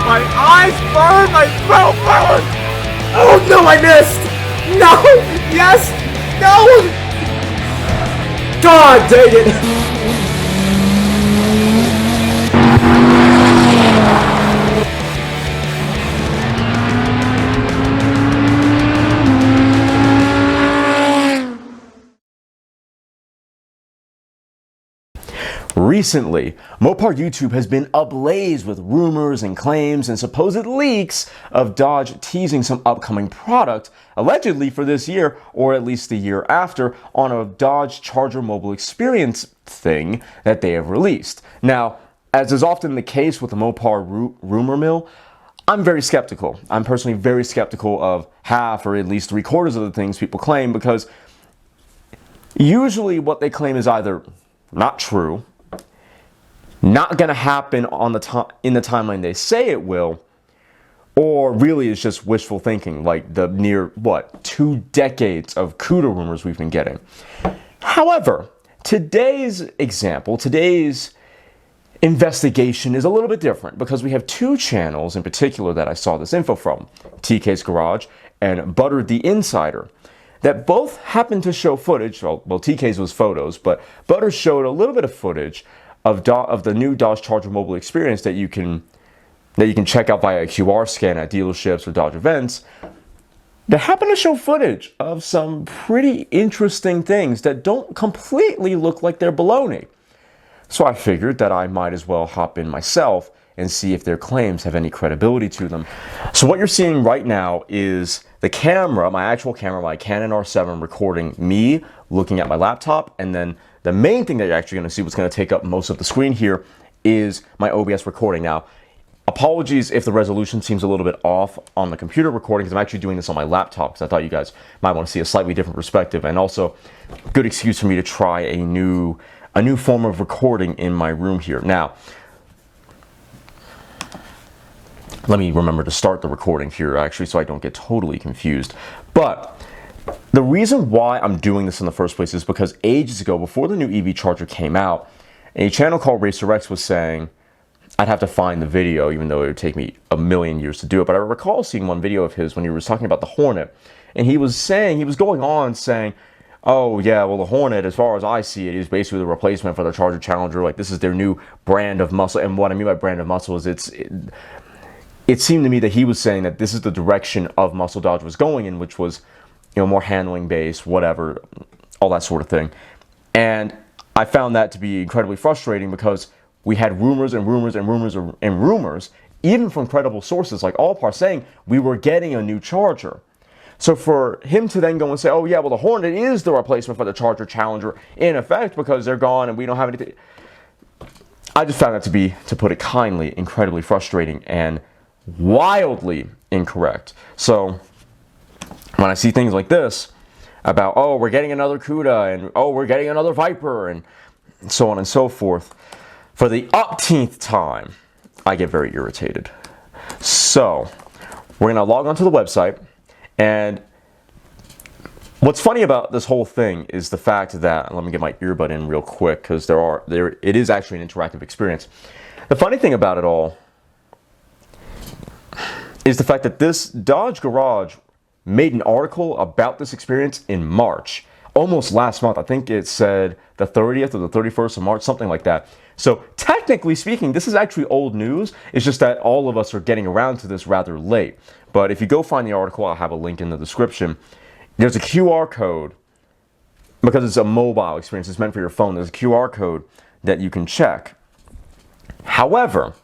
My eyes burn! My throat burns! Oh no, I missed! No! Yes! No! God dang it! Recently, Mopar YouTube has been ablaze with rumors and claims and supposed leaks of Dodge teasing some upcoming product, allegedly for this year or at least the year after, on a Dodge Charger mobile experience thing that they have released. Now, as is often the case with the Mopar rumor mill, I'm very skeptical. I'm personally very skeptical of half or at least 3/4 of the things people claim, because usually what they claim is either not true, not going to happen on in the timeline they say it will, or really it's just wishful thinking, like the near, 2 decades of Cuda rumors we've been getting. However, today's example, today's investigation is a little bit different, because we have 2 channels in particular that I saw this info from, TK's Garage and Butter the Insider, that both happened to show footage. Well, TK's was photos, but Butter showed a little bit of footage of the new Dodge Charger mobile experience that you can check out via a QR scan at dealerships or Dodge events, that happen to show footage of some pretty interesting things that don't completely look like they're baloney. So I figured that I might as well hop in myself and see if their claims have any credibility to them. So what you're seeing right now is the camera, my actual camera, my Canon R7, recording me looking at my laptop, and then the main thing that you're actually going to see, what's going to take up most of the screen here, is my OBS recording. Now, apologies if the resolution seems a little bit off on the computer recording, because I'm actually doing this on my laptop, because I thought you guys might want to see a slightly different perspective, and also good excuse for me to try a new form of recording in my room here. Now, let me remember to start the recording here, actually, so I don't get totally confused. But the reason why I'm doing this in the first place is because ages ago, before the new EV Charger came out, a channel called RacerX was saying, I'd have to find the video, even though it would take me a million years to do it, but I recall seeing one video of his when he was talking about the Hornet, and he was going on saying, oh yeah, well the Hornet, as far as I see it, is basically the replacement for the Charger Challenger. Like, this is their new brand of muscle. And what I mean by brand of muscle is it seemed to me that he was saying that this is the direction of muscle Dodge was going in, which was, more handling based, whatever, all that sort of thing. And I found that to be incredibly frustrating, because we had rumors and rumors and rumors and rumors, even from credible sources like Allpar, saying we were getting a new Charger. So for him to then go and say, oh yeah, well the Hornet is the replacement for the Charger Challenger, in effect, because they're gone and we don't have anything, I just found that to be, to put it kindly, incredibly frustrating and wildly incorrect. So when I see things like this about, oh, we're getting another Cuda, and oh, we're getting another Viper, and so on and so forth, for the umpteenth time, I get very irritated. So we're going to log onto the website, and what's funny about this whole thing is the fact that, let me get my earbud in real quick, because it is actually an interactive experience. The funny thing about it all is the fact that this Dodge Garage made an article about this experience in March, almost last month. I think it said the 30th or the 31st of March, something like that. So technically speaking, this is actually old news. It's just that all of us are getting around to this rather late. But if you go find the article, I'll have a link in the description. There's a QR code, because it's a mobile experience, it's meant for your phone. There's a QR code that you can check. However,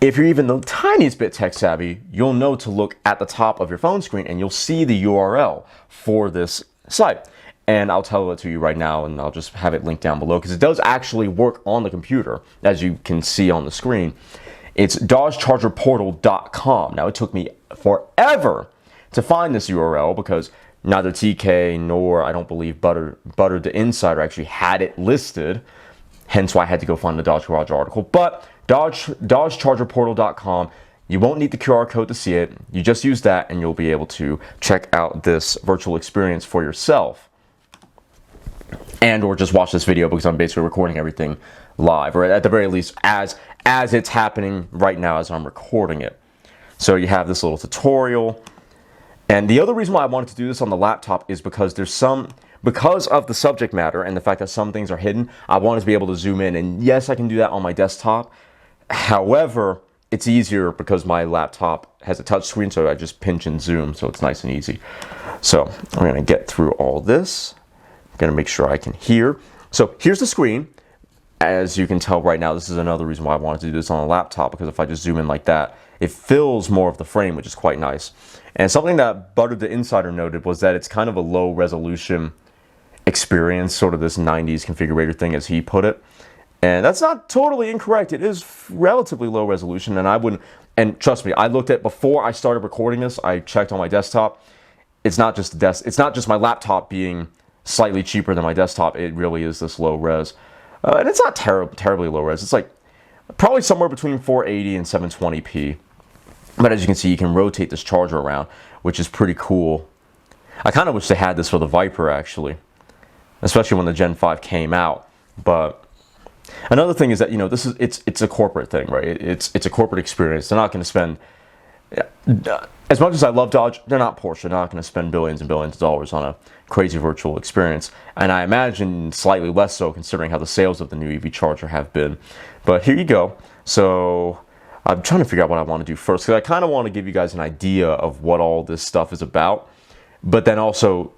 if you're even the tiniest bit tech savvy, you'll know to look at the top of your phone screen, and you'll see the URL for this site. And I'll tell it to you right now, and I'll just have it linked down below, because it does actually work on the computer, as you can see on the screen. It's DodgeChargerPortal.com. Now, it took me forever to find this URL, because neither TK nor, I don't believe, Butter the Insider actually had it listed. Hence why I had to go find the Dodge Garage article. But DodgeChargerPortal.com, you won't need the QR code to see it. You just use that, and you'll be able to check out this virtual experience for yourself. and or just watch this video because I'm basically recording everything live, or at the very least as it's happening right now as I'm recording it. So you have this little tutorial. And the other reason why I wanted to do this on the laptop is because because of the subject matter and the fact that some things are hidden, I wanted to be able to zoom in. And yes, I can do that on my desktop. However, it's easier because my laptop has a touch screen, so I just pinch and zoom, so it's nice and easy. So I'm gonna get through all this. I'm gonna make sure I can hear. So here's the screen. As you can tell right now, this is another reason why I wanted to do this on a laptop, because if I just zoom in like that, it fills more of the frame, which is quite nice. And something that Butter the Insider noted was that it's kind of a low resolution experience, sort of this 90s configurator thing as he put it. And that's not totally incorrect. It is relatively low resolution, and trust me, I looked at before I started recording this, I checked on my desktop. It's not just my laptop being slightly cheaper than my desktop. It really is this low res. And it's not terribly low res. It's like probably somewhere between 480 and 720p. But as you can see, you can rotate this charger around, which is pretty cool. I kind of wish they had this for the Viper, actually, especially when the Gen 5 came out. But another thing is that, you know, it's a corporate thing, right? It's a corporate experience. They're not going to spend, as much as I love Dodge, they're not Porsche. They're not going to spend billions and billions of dollars on a crazy virtual experience. And I imagine slightly less so considering how the sales of the new EV charger have been. But here you go. So I'm trying to figure out what I want to do first, because I kind of want to give you guys an idea of what all this stuff is about, but then also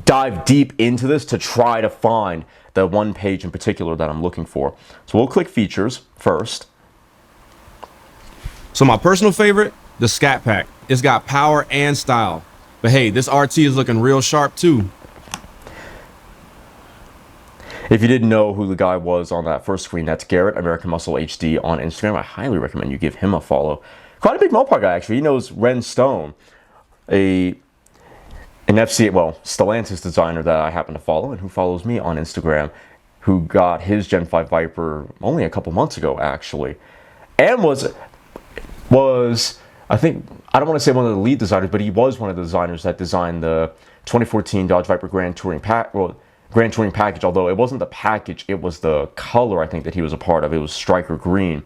dive deep into this to try to find the one page in particular that I'm looking for. So we'll click features first. So my personal favorite, the Scat Pack. It's got power and style. But hey, this RT is looking real sharp too. If you didn't know who the guy was on that first screen, that's Garrett, American Muscle HD on Instagram. I highly recommend you give him a follow. Quite a big Mopar guy, actually. He knows Ren Stone, an Stellantis designer that I happen to follow and who follows me on Instagram, who got his Gen 5 Viper only a couple months ago, actually. And was I think, I don't want to say one of the lead designers, but he was one of the designers that designed the 2014 Dodge Viper Grand Touring package, although it wasn't the package, it was the color, I think, that he was a part of. It was striker green.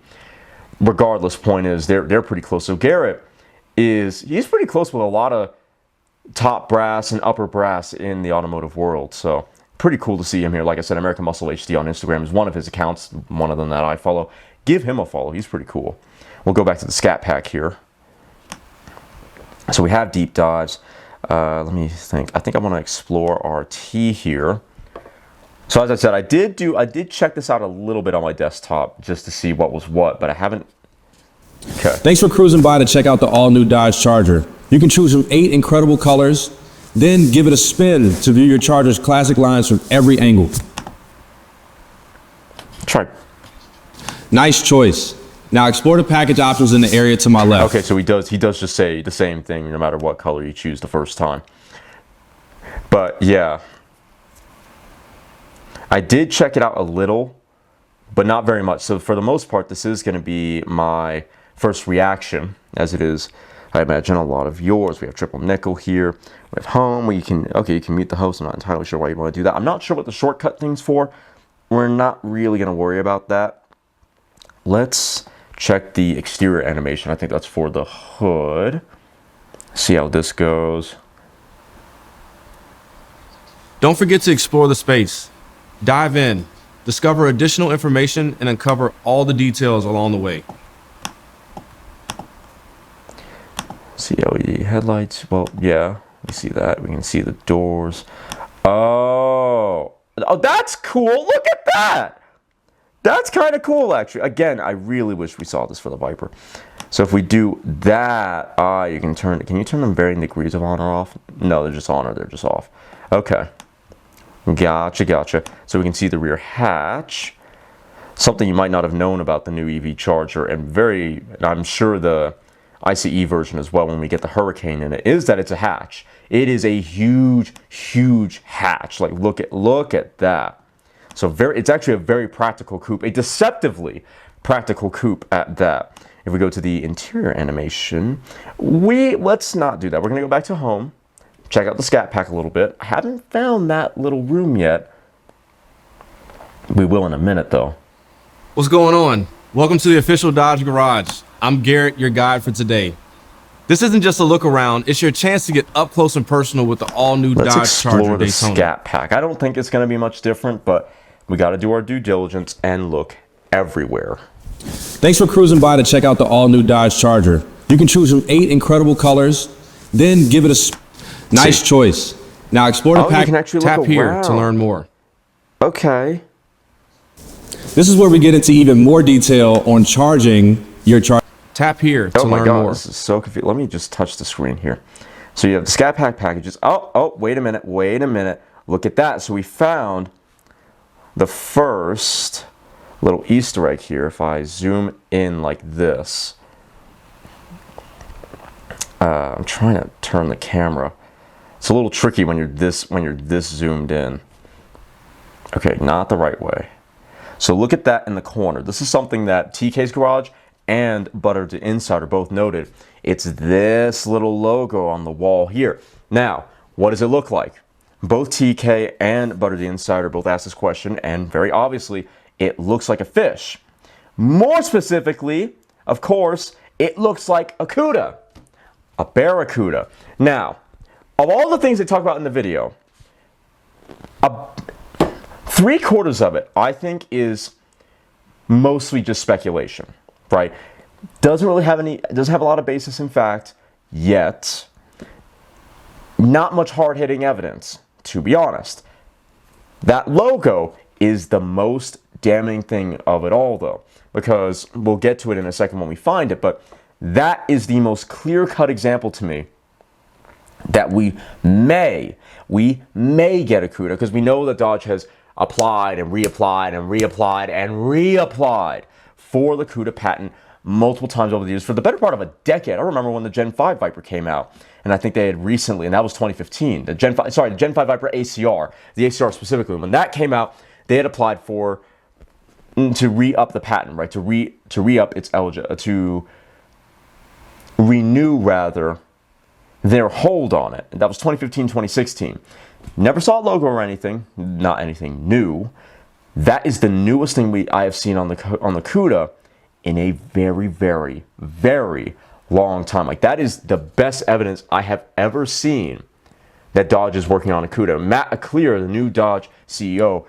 Regardless, point is, they're pretty close. So Garrett he's pretty close with a lot of top brass and upper brass in the automotive world. So pretty cool to see him here. Like I said, American Muscle HD on Instagram is one of his accounts, one of them that I follow. Give him a follow. He's pretty cool. We'll go back to the Scat Pack here. So we have deep dives. Let me think. I think I want to explore RT here. So as I said, I did check this out a little bit on my desktop just to see what was what, but I haven't. Okay. Thanks for cruising by to check out the all-new Dodge Charger. You can choose from 8 incredible colors, then give it a spin to view your Charger's classic lines from every angle. Try. Nice choice. Now explore the package options in the area to my left. Okay, so he does just say the same thing no matter what color you choose the first time. But yeah, I did check it out a little, but not very much. So for the most part, this is going to be my first reaction, as it is, I imagine, a lot of yours. We have triple nickel here. We have home where you can mute the host. I'm not entirely sure why you want to do that. I'm not sure what the shortcut thing's for. We're not really going to worry about that. Let's check the exterior animation. I think that's for the hood. See how this goes. Don't forget to explore the space. Dive in, discover additional information, and uncover all the details along the way. See LED headlights. Well, yeah, we see that. We can see the doors. Oh, that's cool. Look at that. That's kind of cool, actually. Again, I really wish we saw this for the Viper. So if we do that, you can turn. Can you turn them varying degrees of on or off? No, they're just on or they're just off. Okay. Gotcha. So we can see the rear hatch. Something you might not have known about the new EV Charger, and I'm sure the ICE version as well when we get the Hurricane in it, is that it's a hatch. It is a huge, huge hatch. Like, look at that. So it's actually a very practical coupe, a deceptively practical coupe at that. If we go to the interior animation, let's not do that. We're gonna go back to home, check out the Scat Pack a little bit. I haven't found that little room yet. We will in a minute, though. What's going on? Welcome to the official Dodge Garage. I'm Garrett, your guide for today. This isn't just a look around, it's your chance to get up close and personal with the all-new Dodge Charger Explore the Daytona. Scat Pack. I don't think it's going to be much different, but we got to do our due diligence and look everywhere. Thanks for cruising by to check out the all-new Dodge Charger. You can choose from 8 incredible colors, then give it a nice choice. Now explore the pack, tap here to learn more. Okay. This is where we get into even more detail on charging your charger. Tap here to learn more. This is so confusing. Let me just touch the screen here. So you have the Scat Pack packages. Oh, wait a minute. Look at that. So we found the first little Easter egg here. If I zoom in like this, I'm trying to turn the camera. It's a little tricky when you're this zoomed in. Okay, not the right way. So look at that in the corner. This is something that TK's Garage and Butter the Insider both noted. It's this little logo on the wall here. Now, what does it look like? Both TK and Butter the Insider both asked this question, and very obviously, it looks like a fish. More specifically, of course, it looks like a Cuda, a barracuda. Now, of all the things they talk about in the video, 3/4 of it, I think, is mostly just speculation, right? Doesn't have a lot of basis in fact yet. Not much hard-hitting evidence, to be honest. That logo is the most damning thing of it all, though, because we'll get to it in a second when we find it, but that is the most clear-cut example to me that we may get a Cuda, because we know that Dodge has applied and reapplied and reapplied and reapplied for the Cuda patent multiple times over the years for the better part of a decade. I remember when the Gen 5 Viper came out, and I think they had recently, and that was 2015, the Gen 5 Viper ACR, the ACR specifically. When that came out, they had applied for to re-up the patent, right? To re-up its to renew rather their hold on it. And that was 2015, 2016. Never saw a logo or anything, not anything new. That is the newest thing I have seen on the Cuda in a very, very, very long time. Like, that is the best evidence I have ever seen that Dodge is working on a Cuda. Matt Clear, the new Dodge CEO,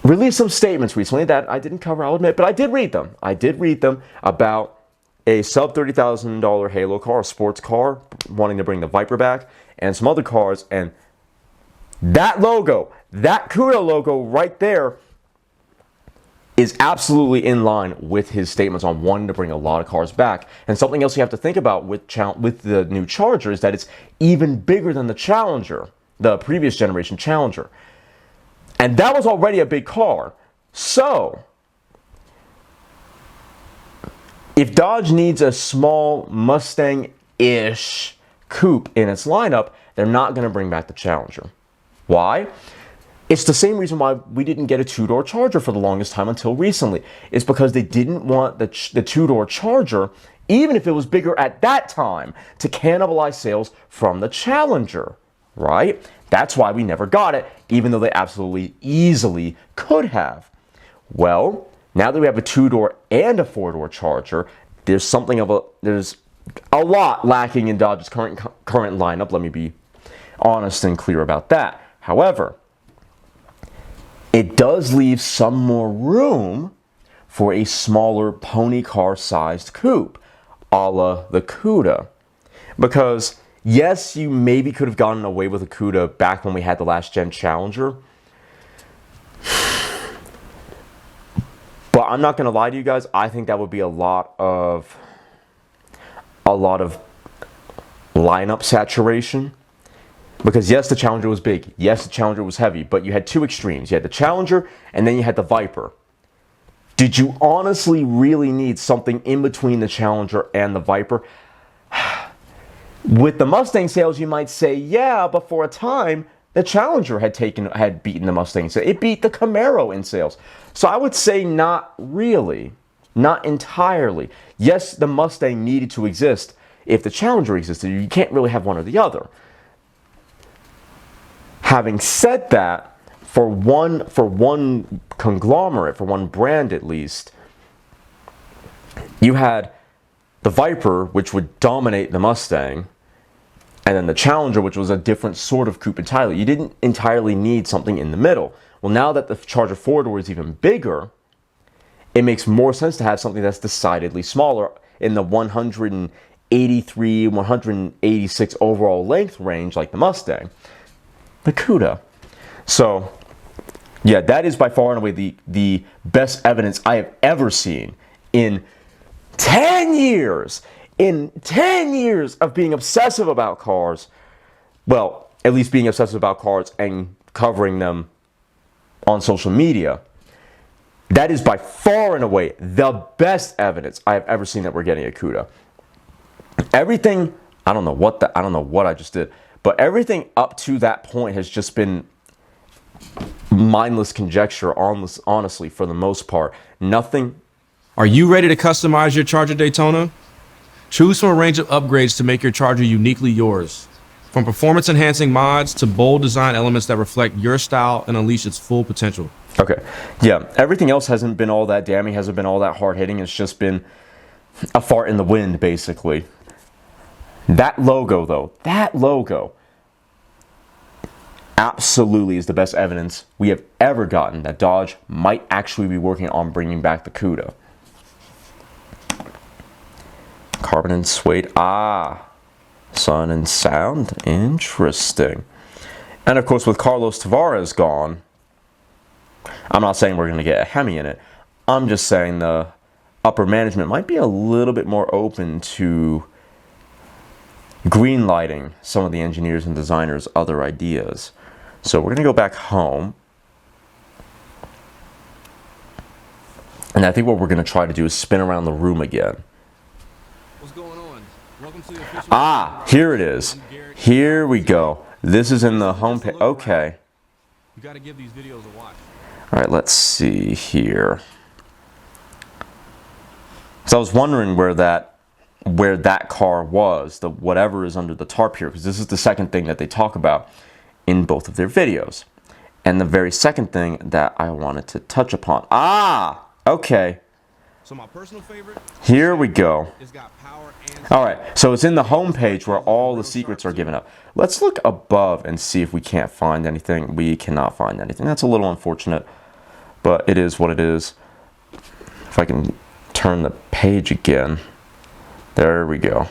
released some statements recently that I didn't cover, I'll admit, but I did read them. I did read them about a sub $30,000 Halo car, a sports car, wanting to bring the Viper back, and some other cars, and that logo, that Cuda logo right there, is absolutely in line with his statements on wanting to bring a lot of cars back. And something else you have to think about with the new Charger is that it's even bigger than the Challenger, the previous generation Challenger. And that was already a big car. So, if Dodge needs a small Mustang-ish coupe in its lineup, they're not going to bring back the Challenger. Why? It's the same reason why we didn't get a two-door Charger for the longest time until recently. It's because they didn't want the two-door Charger, even if it was bigger at that time, to cannibalize sales from the Challenger, right? That's why we never got it, even though they absolutely easily could have. Well, now that we have a two-door and a four-door Charger, there's a lot lacking in Dodge's current lineup. Let me be honest and clear about that. However, it does leave some more room for a smaller pony car-sized coupe, a la the Cuda. Because, yes, you maybe could have gotten away with a Cuda back when we had the last gen Challenger. But I'm not going to lie to you guys, I think that would be a lot of lineup saturation. Because yes, the Challenger was big. Yes, the Challenger was heavy. But you had two extremes. You had the Challenger, and then you had the Viper. Did you honestly really need something in between the Challenger and the Viper? With the Mustang sales, you might say, yeah, but for a time, the Challenger had beaten the Mustang. So it beat the Camaro in sales. So I would say not really. Not entirely. Yes, the Mustang needed to exist. If the Challenger existed, you can't really have one or the other. Having said that, for one conglomerate, for one brand at least, you had the Viper, which would dominate the Mustang, and then the Challenger, which was a different sort of coupe entirely. You didn't entirely need something in the middle. Well, now that the Charger 4-door is even bigger, it makes more sense to have something that's decidedly smaller in the 183, 186 overall length range like the Mustang, the Cuda. So, yeah, that is by far and away the best evidence I have ever seen in 10 years. In 10 years of being obsessive about cars, well, at least being obsessive about cars and covering them on social media, that is by far and away the best evidence I have ever seen that we're getting a Cuda. Everything, I don't know what I just did, but everything up to that point has just been mindless conjecture, honestly, for the most part. Nothing. Are you ready to customize your Charger Daytona? Choose from a range of upgrades to make your Charger uniquely yours. From performance-enhancing mods to bold design elements that reflect your style and unleash its full potential. Okay, yeah, everything else hasn't been all that damning, hasn't been all that hard-hitting. It's just been a fart in the wind, basically. That logo, though, absolutely is the best evidence we have ever gotten that Dodge might actually be working on bringing back the Cuda. Carbon and suede. Sun and sound. Interesting. And of course, with Carlos Tavares gone, I'm not saying we're going to get a Hemi in it. I'm just saying the upper management might be a little bit more open to green-lighting some of the engineers and designers' other ideas. So we're going to go back home. And I think what we're going to try to do is spin around the room again. What's going on? Welcome to the official Here it is. Here we go. This is in the home page. Okay. You got to give these videos a watch. All right, let's see here. So I was wondering where that car was, the whatever is under the tarp here, because this is the second thing that they talk about in both of their videos. And the very second thing that I wanted to touch upon. Okay. So my personal favorite, here we go. It's got power and all right, so it's in the home page where all the secrets are given up. Let's look above and see if we can't find anything. We cannot find anything. That's a little unfortunate, but it is what it is. If I can turn the page again. There we go.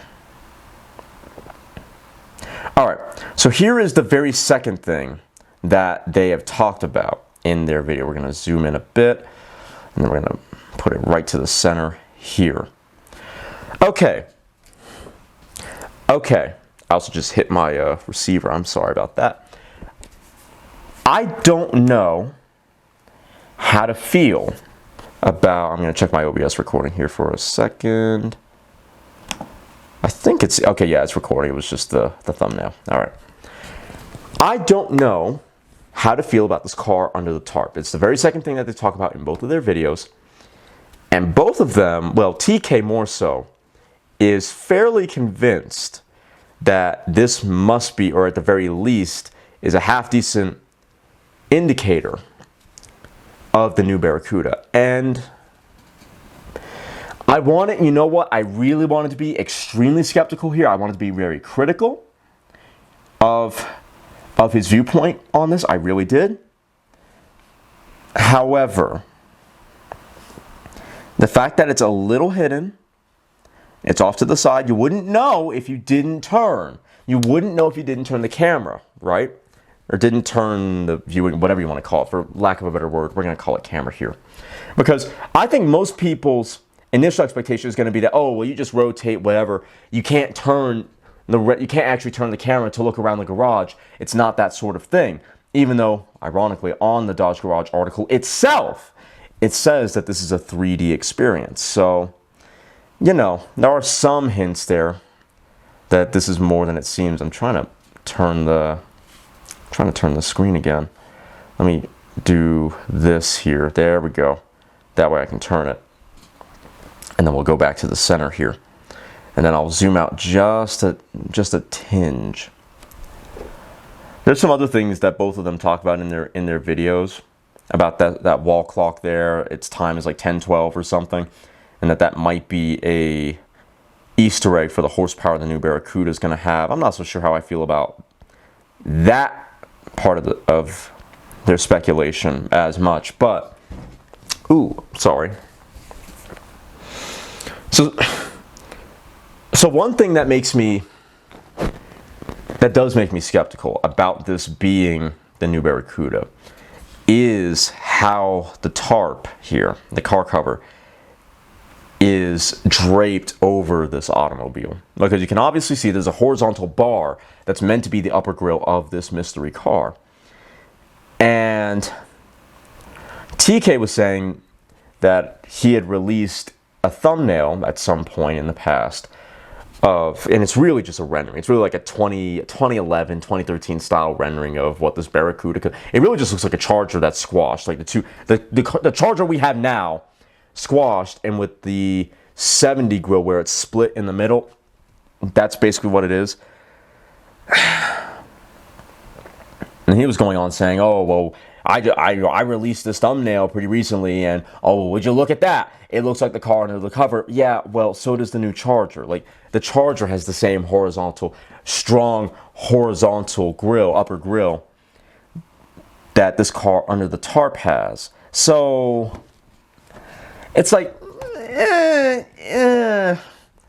All right, so here is the very second thing that they have talked about in their video. We're going to zoom in a bit, and then we're going to put it right to the center here. Okay. I also just hit my receiver. I'm sorry about that. I don't know how to feel about, I'm going to check my OBS recording here for a second. I think it's, okay, yeah, it's recording. It was just the thumbnail. All right. I don't know how to feel about this car under the tarp. It's the very second thing that they talk about in both of their videos. And both of them, well, TK more so, is fairly convinced that this must be, or at the very least, is a half-decent indicator of the new Barracuda. And I wanted, you know what, I really wanted to be extremely skeptical here. I wanted to be very critical of his viewpoint on this. I really did. However, the fact that it's a little hidden, it's off to the side, you wouldn't know if you didn't turn. You wouldn't know if you didn't turn the camera, right? Or didn't turn the viewing, whatever you want to call it, for lack of a better word. We're going to call it camera here. Because I think most people's initial expectation is going to be that, oh, well, you just rotate, whatever. You can't turn you can't actually turn the camera to look around the garage. It's not that sort of thing. Even though, ironically, on the Dodge Garage article itself, it says that this is a 3D experience. So, you know, there are some hints there that this is more than it seems. I'm trying to turn the screen again. Let me do this here. There we go. That way I can turn it. And then we'll go back to the center here. And then I'll zoom out just a tinge. There's some other things that both of them talk about in their videos about that wall clock there. Its time is like 10:12 or something, and that might be a Easter egg for the horsepower the new Barracuda is going to have. I'm not so sure how I feel about that part of their speculation as much, but ooh, sorry. So one thing that does make me skeptical about this being the new Barracuda is how the tarp here, the car cover, is draped over this automobile. Because you can obviously see there's a horizontal bar that's meant to be the upper grille of this mystery car. And TK was saying that he had released a thumbnail at some point in the past and it's really just a rendering. It's really like a 2011, 2013 style rendering of what this Barracuda. It really just looks like a Charger that's squashed. Like the Charger we have now, squashed, and with the 70 grille where it's split in the middle. That's basically what it is. And he was going on saying, "Oh well, I released this thumbnail pretty recently, and oh, would you look at that? It looks like the car under the cover." Yeah, well, so does the new Charger. Like, the Charger has the same strong horizontal grille, upper grille, that this car under the tarp has. So it's like,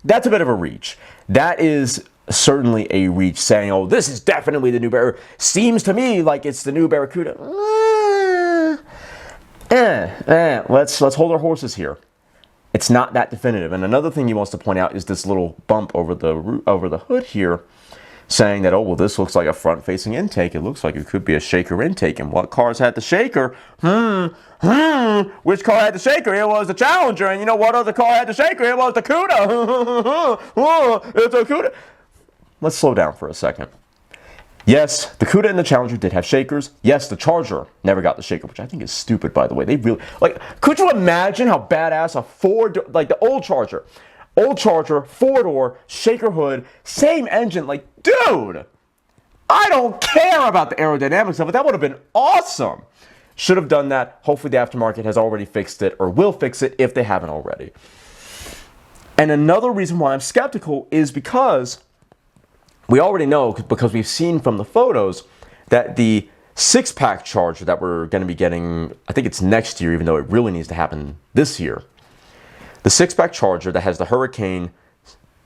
that's a bit of a reach. That is certainly a reach, saying, "Oh, this is definitely the new Barracuda. Seems to me like it's the new Barracuda." Let's hold our horses here. It's not that definitive. And another thing he wants to point out is this little bump over the hood here, saying that, "Oh, well, this looks like a front-facing intake. It looks like it could be a shaker intake. And what cars had the shaker? Which car had the shaker? It was the Challenger. And you know what other car had the shaker? It was the Cuda. It's a Cuda." Let's slow down for a second. Yes, the Cuda and the Challenger did have shakers. Yes, the Charger never got the shaker, which I think is stupid, by the way. They really, like, could you imagine how badass a like the old Charger, 4-door, shaker hood, same engine, like, dude, I don't care about the aerodynamics of it. That would have been awesome. Should have done that. Hopefully the aftermarket has already fixed it, or will fix it if they haven't already. And another reason why I'm skeptical is because we already know, because we've seen from the photos, that the 6-pack Charger that we're going to be getting, I think it's next year, even though it really needs to happen this year. The 6-pack Charger that has the Hurricane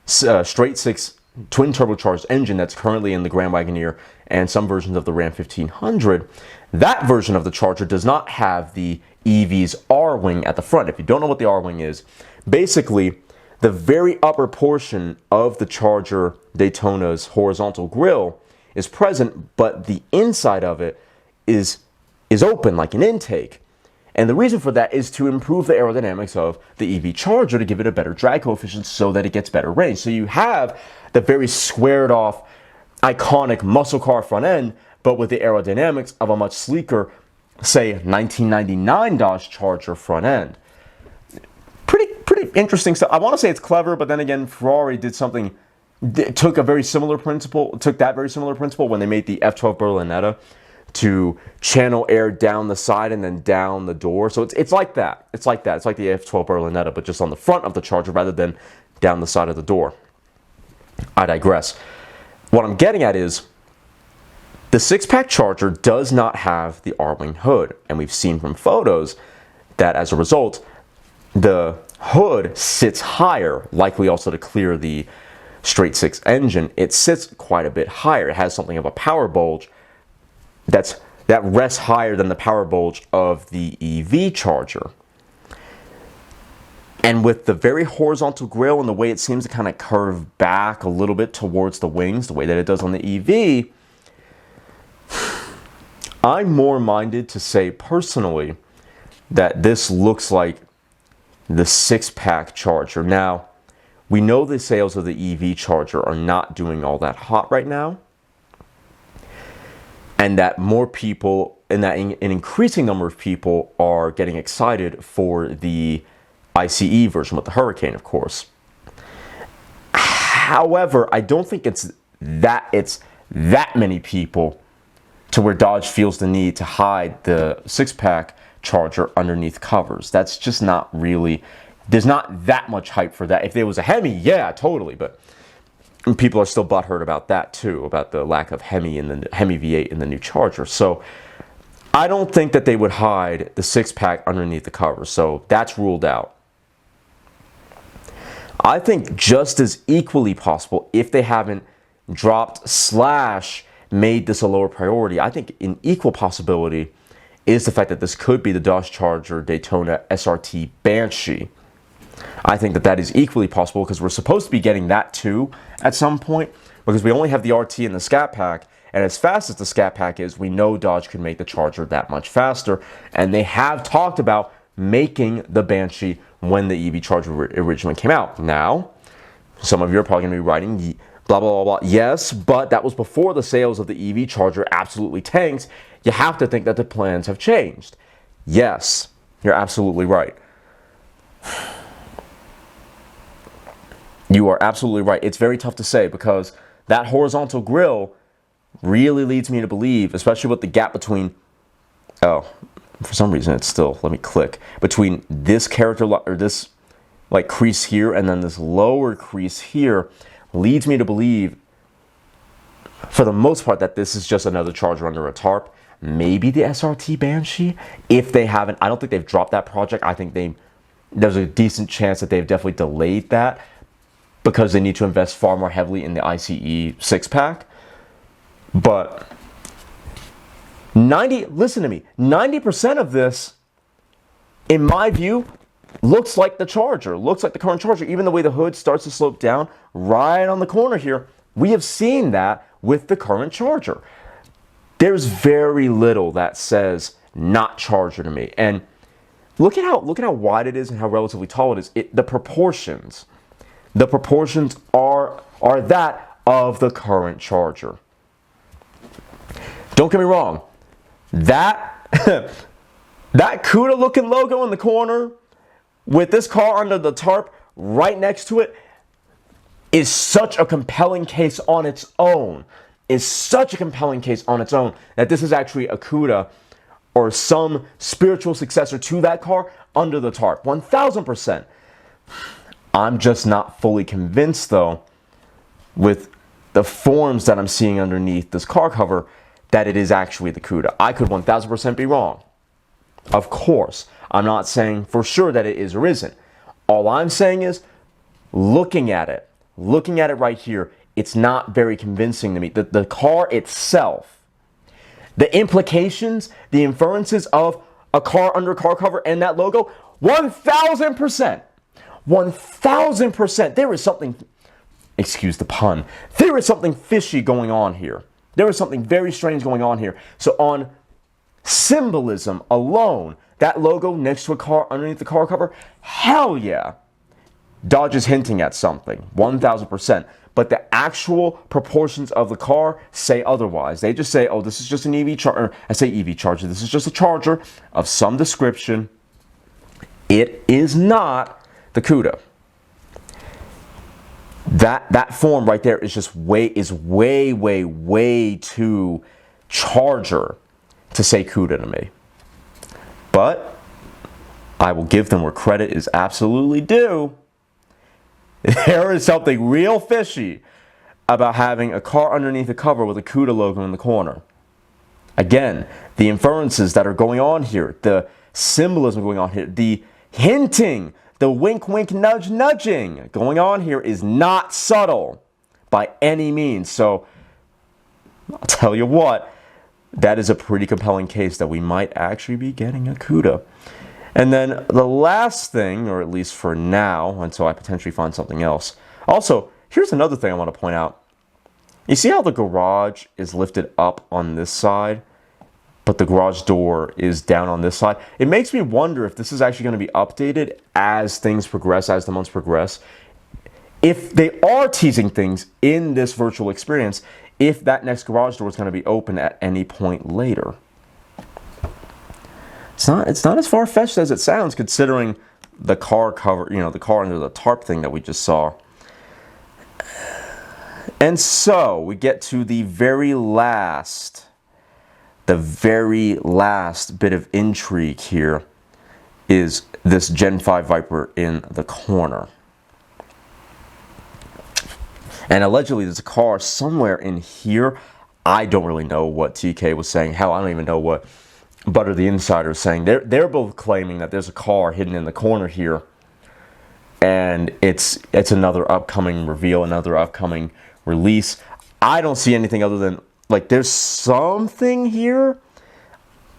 straight 6 twin turbocharged engine that's currently in the Grand Wagoneer and some versions of the Ram 1500. That version of the Charger does not have the EV's R-wing at the front. If you don't know what the R-wing is, basically the very upper portion of the Charger Daytona's horizontal grille is present, but the inside of it is open like an intake. And the reason for that is to improve the aerodynamics of the EV Charger, to give it a better drag coefficient so that it gets better range. So you have the very squared off, iconic muscle car front end, but with the aerodynamics of a much sleeker, say, 1999 Dodge Charger front end. Pretty interesting stuff. I want to say it's clever, but then again, Ferrari took that very similar principle when they made the F12 Berlinetta, to channel air down the side and then down the door. So it's like that. It's like the F12 Berlinetta, but just on the front of the Charger rather than down the side of the door. I digress. What I'm getting at is the 6-pack Charger does not have the R-wing hood, and we've seen from photos that as a result, the hood sits higher, likely also to clear the straight 6 engine. It sits quite a bit higher. It has something of a power bulge that rests higher than the power bulge of the EV Charger. And with the very horizontal grille and the way it seems to kind of curve back a little bit towards the wings, the way that it does on the EV, I'm more minded to say personally that this looks like the 6-pack Charger. Now, we know the sales of the EV Charger are not doing all that hot right now, and that more people, and that an increasing number of people are getting excited for the ICE version with the Hurricane, of course. However, I don't think it's that many people to where Dodge feels the need to hide the 6-pack Charger underneath covers. That's just not really, there's not that much hype for that. If there was a Hemi, yeah, totally, but people are still butthurt about that too, about the lack of Hemi in the Hemi V8 in the new Charger. So I don't think that they would hide the 6-pack underneath the covers, so that's ruled out. I think just as equally possible, if they haven't dropped / made this a lower priority, I think an equal possibility is the fact that this could be the Dodge Charger Daytona SRT Banshee. I think that that is equally possible because we're supposed to be getting that too at some point, because we only have the RT and the Scat Pack, and as fast as the Scat Pack is, we know Dodge can make the Charger that much faster, and they have talked about making the Banshee when the EV Charger originally came out. Now, some of you are probably going to be writing blah, blah, blah, blah. Yes, but that was before the sales of the EV Charger absolutely tanked. You have to think that the plans have changed. Yes, you're absolutely right. You are absolutely right. It's very tough to say because that horizontal grille really leads me to believe, especially with the gap between, oh, for some reason it's still, let me click, between this character, or this like crease here and then this lower crease here, leads me to believe, for the most part, that this is just another Charger under a tarp. Maybe the SRT Banshee, if they haven't. I don't think they've dropped that project. I think there's a decent chance that they've definitely delayed that because they need to invest far more heavily in the ICE 6-pack. But listen to me, 90% of this, in my view, looks like the Charger, looks like the current Charger. Even the way the hood starts to slope down right on the corner here, we have seen that with the current Charger. There's very little that says not Charger to me. And look at how wide it is and how relatively tall it is. The proportions are that of the current Charger. Don't get me wrong, that that Cuda looking logo in the corner with this car under the tarp right next to it is such a compelling case on its own. That this is actually a Cuda or some spiritual successor to that car under the tarp. 1000%. I'm just not fully convinced though, with the forms that I'm seeing underneath this car cover, that it is actually the Cuda. I could 1000% be wrong. Of course, I'm not saying for sure that it is or isn't. All I'm saying is, looking at it right here, it's not very convincing to me. The car itself, the implications, the inferences of a car under a car cover and that logo, 1000%. 1000%. There is something, excuse the pun, there is something fishy going on here. There is something very strange going on here. So on symbolism alone, that logo next to a car underneath the car cover, hell yeah. Dodge is hinting at something, 1000%. But the actual proportions of the car say otherwise. They just say, oh, this is just an EV Charger. I say EV Charger. This is just a Charger of some description. It is not the Cuda. That form right there is just way too Charger to say Cuda to me. But I will give them where credit is absolutely due. There is something real fishy about having a car underneath the cover with a Cuda logo in the corner. Again, the inferences that are going on here, the symbolism going on here, the hinting, the wink wink nudge nudging going on here is not subtle by any means. So I'll tell you what, that is a pretty compelling case that we might actually be getting a Cuda. And then the last thing, or at least for now, until I potentially find something else. Also, here's another thing I want to point out. You see how the garage is lifted up on this side, but the garage door is down on this side? It makes me wonder if this is actually going to be updated as things progress, as the months progress. If they are teasing things in this virtual experience, if that next garage door is going to be open at any point later. It's not as far-fetched as it sounds, considering the car cover, the car under the tarp thing that we just saw. And so we get to the very last the very last bit of intrigue here is this Gen 5 Viper in the corner. And allegedly there's a car somewhere in here. I don't really know what TK was saying. Hell, I don't even know what Butter the Insider is saying. They're both claiming that there's a car hidden in the corner here. And it's another upcoming reveal, another upcoming release. I don't see anything other than, like, there's something here.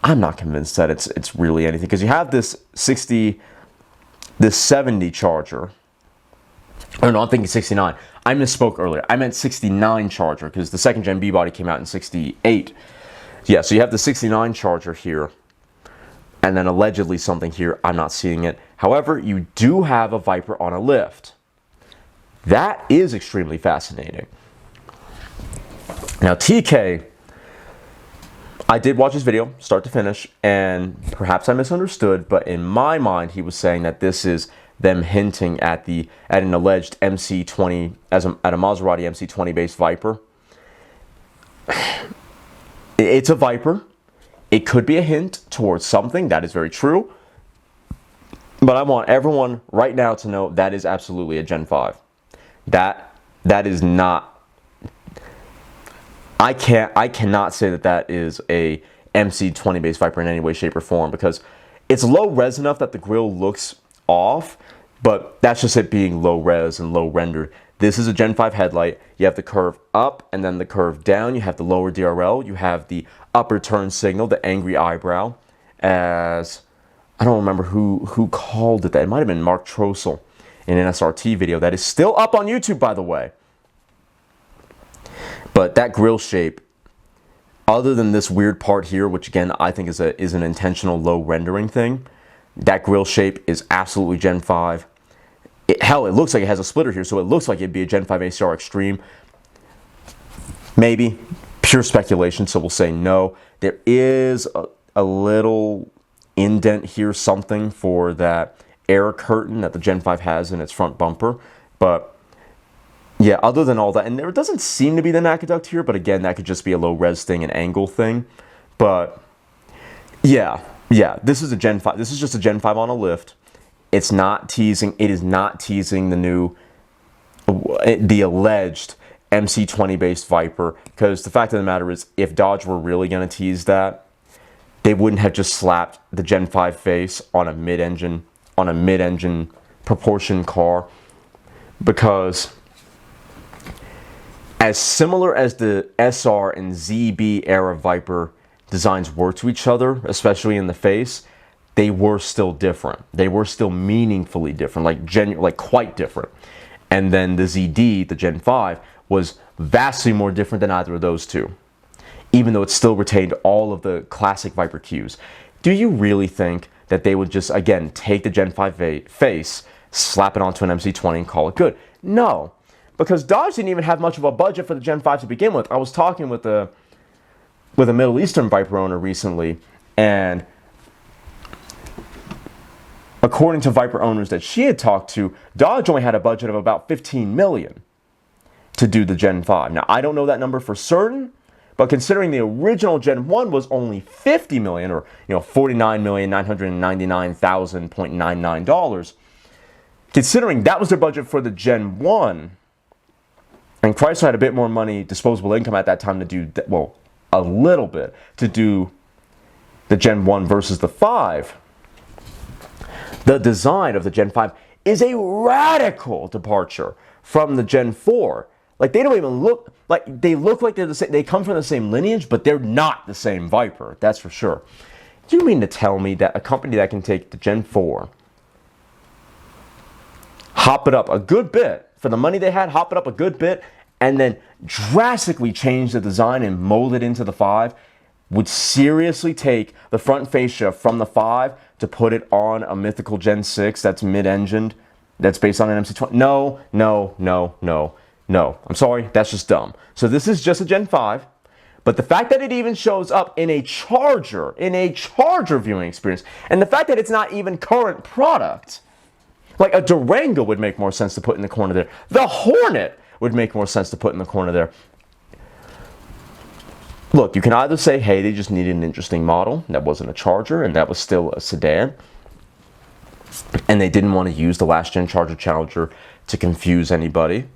I'm not convinced that it's really anything, because you have this 70 Charger. Oh no, I'm thinking 69. I misspoke earlier. I meant 69 Charger, because the second gen B-body came out in 68. Yeah, so you have the 69 Charger here, and then allegedly something here. I'm not seeing it. However, you do have a Viper on a lift. That is extremely fascinating. Now, TK, I did watch his video, start to finish, and perhaps I misunderstood, but in my mind, he was saying that this is them hinting at an alleged MC20, at a Maserati MC20 based Viper. It's a Viper. It could be a hint towards something. That is very true. But I want everyone right now to know that is absolutely a Gen 5. That is not. I cannot say that is a MC20 based Viper in any way, shape, or form, because it's low res enough that the grille looks off, but that's just it being low res and low rendered. This is a Gen 5 headlight. You have the curve up and then the curve down. You have the lower DRL. You have the upper turn signal, the angry eyebrow. As I don't remember who called it that. It might have been Mark Trossel in an SRT video that is still up on YouTube, by the way. But that grille shape, other than this weird part here, which again I think is an intentional low rendering thing, that grille shape is absolutely Gen 5. Hell, it looks like it has a splitter here, so it looks like it'd be a Gen 5 ACR Extreme. Maybe. Pure speculation, so we'll say no. There is a little indent here, something for that air curtain that the Gen 5 has in its front bumper. But yeah, other than all that, and there doesn't seem to be the aqueduct here, but again, that could just be a low res thing, an angle thing. But yeah, this is a Gen 5. This is just a Gen 5 on a lift. It's not teasing. It is not teasing the alleged MC20 based Viper, because the fact of the matter is, if Dodge were really going to tease that, they wouldn't have just slapped the Gen 5 face on a mid-engine proportion car, because as similar as the SR and ZB era Viper designs were to each other, especially in the face, they were still different. They were still meaningfully different, like quite different. And then the ZD, the Gen 5, was vastly more different than either of those two, even though it still retained all of the classic Viper cues. Do you really think that they would just, again, take the Gen 5 face, slap it onto an MC20 and call it good? No, because Dodge didn't even have much of a budget for the Gen 5 to begin with. I was talking with a Middle Eastern Viper owner recently, and according to Viper owners that she had talked to, Dodge only had a budget of about $15 million to do the Gen 5. Now, I don't know that number for certain, but considering the original Gen 1 was only $50 million, or $49,999,000.99, considering that was their budget for the Gen 1, and Chrysler had a bit more money, disposable income at that time to do, well, a little bit, to do the Gen 1 versus the 5, the design of the Gen 5 is a radical departure from the Gen 4. Like, they don't even look like, they look like they're the same, they come from the same lineage, but they're not the same Viper, that's for sure. Do you mean to tell me that a company that can take the Gen 4, hop it up a good bit, for the money they had, hop it up a good bit, and then drastically change the design and mold it into the 5, would seriously take the front fascia from the 5 to put it on a mythical Gen 6 that's mid-engined, that's based on an MC20? No. I'm sorry, that's just dumb. So this is just a Gen 5, but the fact that it even shows up in a Charger viewing experience, and the fact that it's not even current product, like a Durango would make more sense to put in the corner there. The Hornet would make more sense to put in the corner there. look, you can either say, hey, they just needed an interesting model that wasn't a Charger and that was still a sedan, and they didn't want to use the last gen Charger Challenger to confuse anybody.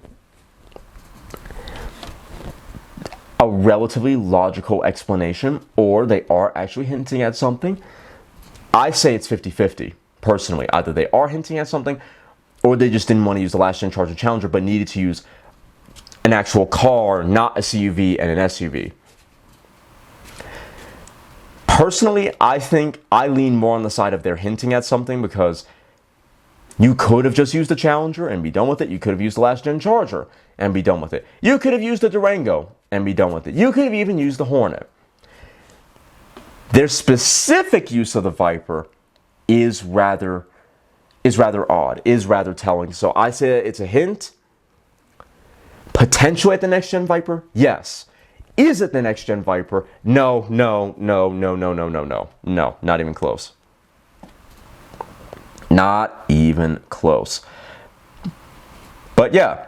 A relatively logical explanation, or they are actually hinting at something. I say it's 50-50, personally. Either they are hinting at something, or they just didn't want to use the last gen Charger Challenger, but needed to use an actual car, not a CUV and an SUV. Personally, I think I lean more on the side of they're hinting at something, because you could have just used the Challenger and be done with it. You could have used the last gen Charger and be done with it. You could have used the Durango and be done with it. You could have even used the Hornet. Their specific use of the Viper is rather odd, is rather telling. So I say it's a hint. Potentially at the next gen Viper? Yes. Is it the next gen Viper? No, no, no, no, no, no, no, no. No, not even close. Not even close. But yeah,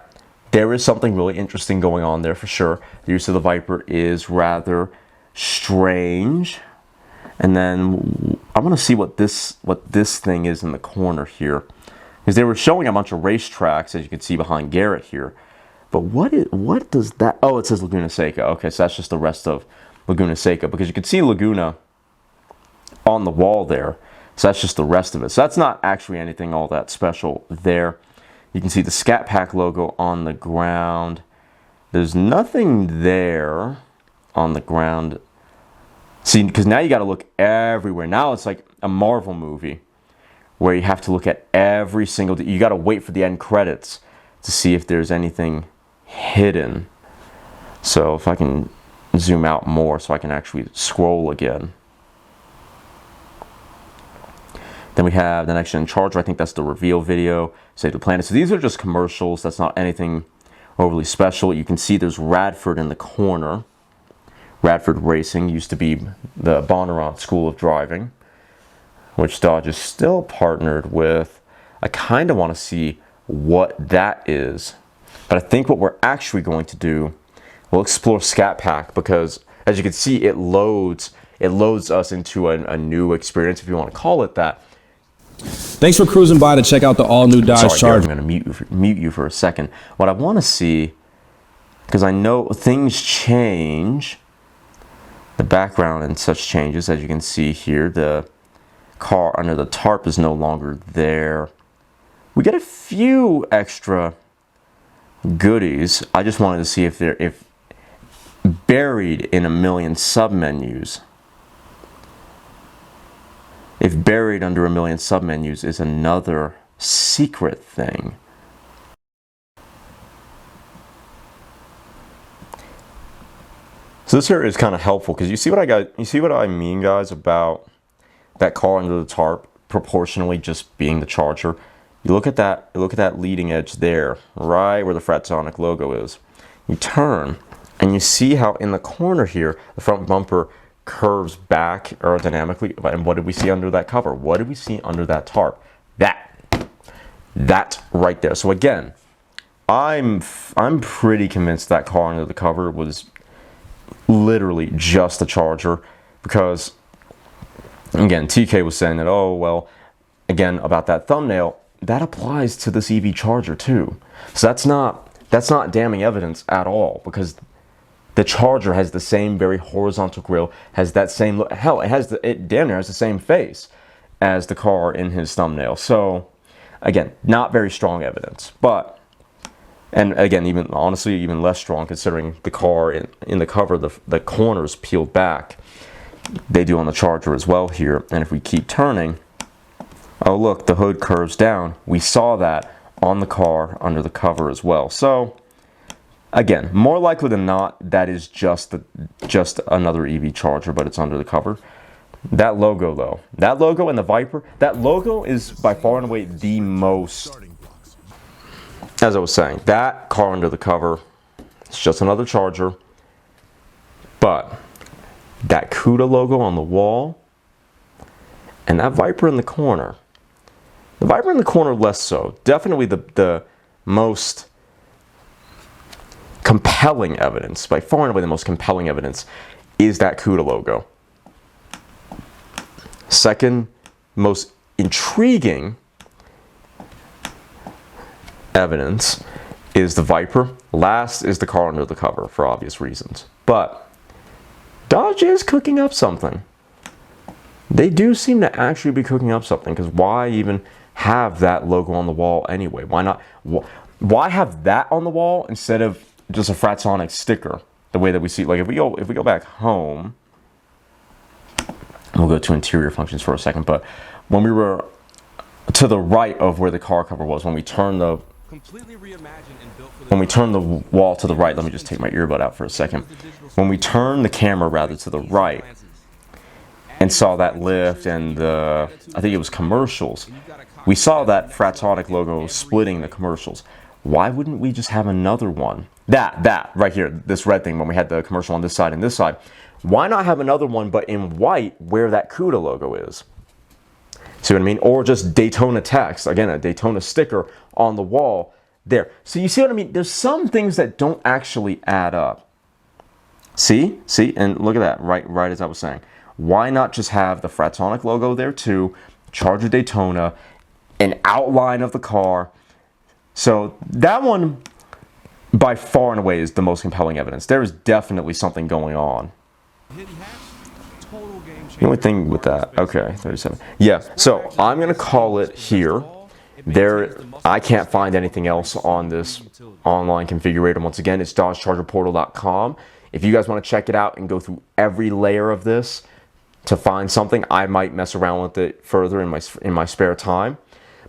there is something really interesting going on there for sure. The use of the Viper is rather strange. And then I want to see what this thing is in the corner here, because they were showing a bunch of racetracks, as you can see behind Garrett here. But what does that? Oh, it says Laguna Seca. Okay, so that's just the rest of Laguna Seca, because you can see Laguna on the wall there. So that's just the rest of it. So that's not actually anything all that special there. You can see the Scat Pack logo on the ground. There's nothing there on the ground. See, because now you got to look everywhere. Now it's like a Marvel movie where you have to look at every single... You got to wait for the end credits to see if there's anything hidden. So if I can zoom out more so I can actually scroll again. Then we have the next gen Charger. I think that's the reveal video. Save the Planet. So these are just commercials. That's not anything overly special. You can see there's Radford in the corner. Radford Racing used to be the Bonnarant School of Driving, which Dodge is still partnered with. I kind of want to see what that is. But I think what we're actually going to do, we'll explore Scat Pack, because as you can see, it loads us into a new experience, if you want to call it that. Thanks for cruising by to check out the all-new Dodge Sorry, Charger. I'm going to mute you for a second. What I want to see, because I know things change, the background and such changes. As you can see here, the car under the tarp is no longer there. We get a few extra goodies. I just wanted to see if they're buried in a million submenus. If buried under a million submenus is another secret thing. So this here is kind of helpful, because you see what I mean, guys, about that car under the tarp proportionally just being the Charger. You look at that leading edge there, right where the Fratsonic logo is. You turn and you see how in the corner here the front bumper curves back aerodynamically. And what did we see under that cover? What did we see under that tarp? That right there. So again, I'm pretty convinced that car under the cover was literally just a Charger, because again, TK was saying that, oh well, again about that thumbnail, that applies to this EV Charger too. So that's not damning evidence at all, because the Charger has the same very horizontal grille, has that same look. Hell, it damn near has the same face as the car in his thumbnail. So again, not very strong evidence, but, and again, even honestly, even less strong considering the car in the cover, the corners peeled back. They do on the Charger as well here. And if we keep turning, oh look, the hood curves down. We saw that on the car under the cover as well. So again, more likely than not, that is just another EV Charger, but it's under the cover. That logo though, that logo and the Viper, that logo is by far and away the most, as I was saying, that car under the cover, it's just another Charger. But that Cuda logo on the wall and that Viper in the corner, the Viper in the corner less so. Definitely the most compelling evidence, by far and away the most compelling evidence, is that Cuda logo. Second most intriguing evidence is the Viper. Last is the car under the cover, for obvious reasons. But Dodge is cooking up something. They do seem to actually be cooking up something, because why even have that logo on the wall anyway? Why not? Why have that on the wall instead of just a Fratsonic sticker? The way that we see, like if we go back home, we'll go to interior functions for a second. But when we were to the right of where the car cover was, when we turn the wall to the right, let me just take my earbud out for a second. When we turn the camera rather to the right and saw that lift and the, I think it was commercials, we saw that Fratsonic logo splitting the commercials. Why wouldn't we just have another one? That right here, this red thing, when we had the commercial on this side and this side. Why not have another one but in white where that Cuda logo is? See what I mean? Or just Daytona text, again, a Daytona sticker on the wall there. So you see what I mean? There's some things that don't actually add up. See? And look at that, right as I was saying. Why not just have the Fratsonic logo there too, Charger Daytona, an outline of the car? So that one, by far and away, is the most compelling evidence. There is definitely something going on. The only thing with that, okay, 37. Yeah, so I'm going to call it here. I can't find anything else on this online configurator. Once again, it's DodgeChargerPortal.com. If you guys want to check it out and go through every layer of this to find something, I might mess around with it further in my spare time.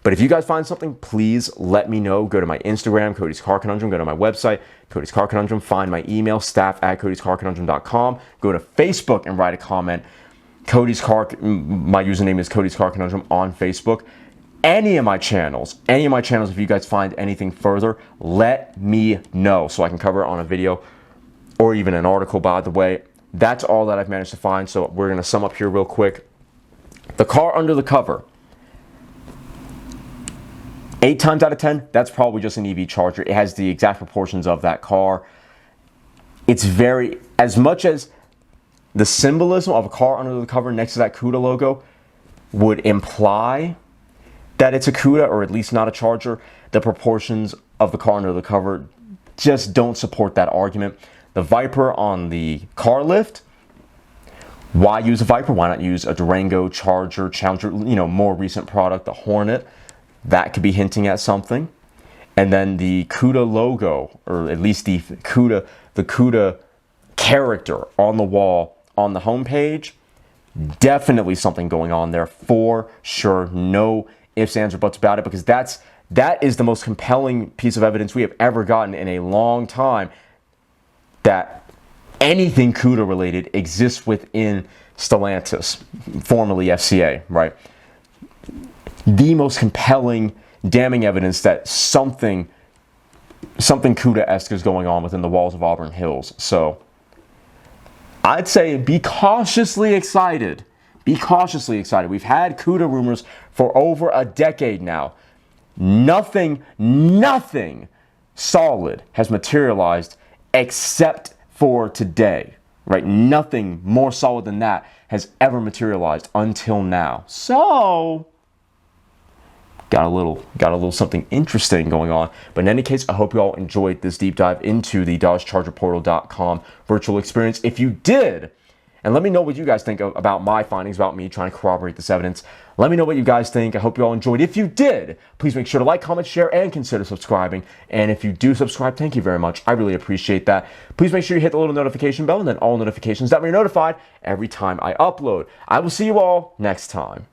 But if you guys find something, please let me know. Go to my Instagram, Cody's Car Conundrum. Go to my website, Cody's Car Conundrum. Find my email, staff@Cody'sCarConundrum.com. Go to Facebook and write a comment. My username is Cody's Car Conundrum on Facebook. Any of my channels, if you guys find anything further, let me know so I can cover it on a video or even an article, by the way. That's all that I've managed to find. So we're going to sum up here real quick. The car under the cover. 8 times out of 10, that's probably just an EV Charger. It has the exact proportions of that car. It's very, as much as the symbolism of a car under the cover next to that Cuda logo would imply that it's a Cuda, or at least not a Charger, the proportions of the car under the cover just don't support that argument. The Viper on the car lift, why use a Viper? Why not use a Durango, Charger, Challenger, more recent product, the Hornet? That could be hinting at something. And then the Cuda logo, or at least the Cuda character on the wall on the homepage, definitely something going on there for sure. No ifs, ands, or buts about it, because that is the most compelling piece of evidence we have ever gotten in a long time that anything Cuda related exists within Stellantis, formerly FCA, right? The most compelling, damning evidence that something Cuda-esque is going on within the walls of Auburn Hills. So I'd say be cautiously excited. Be cautiously excited. We've had Cuda rumors for over a decade now. Nothing solid has materialized except for today, right? Nothing more solid than that has ever materialized until now. So got a little something interesting going on. But in any case, I hope you all enjoyed this deep dive into the DodgeChargerPortal.com virtual experience. If you did, and let me know what you guys think about my findings, about me trying to corroborate this evidence. Let me know what you guys think. I hope you all enjoyed. If you did, please make sure to like, comment, share, and consider subscribing. And if you do subscribe, thank you very much. I really appreciate that. Please make sure you hit the little notification bell and then all notifications, that way you're notified every time I upload. I will see you all next time.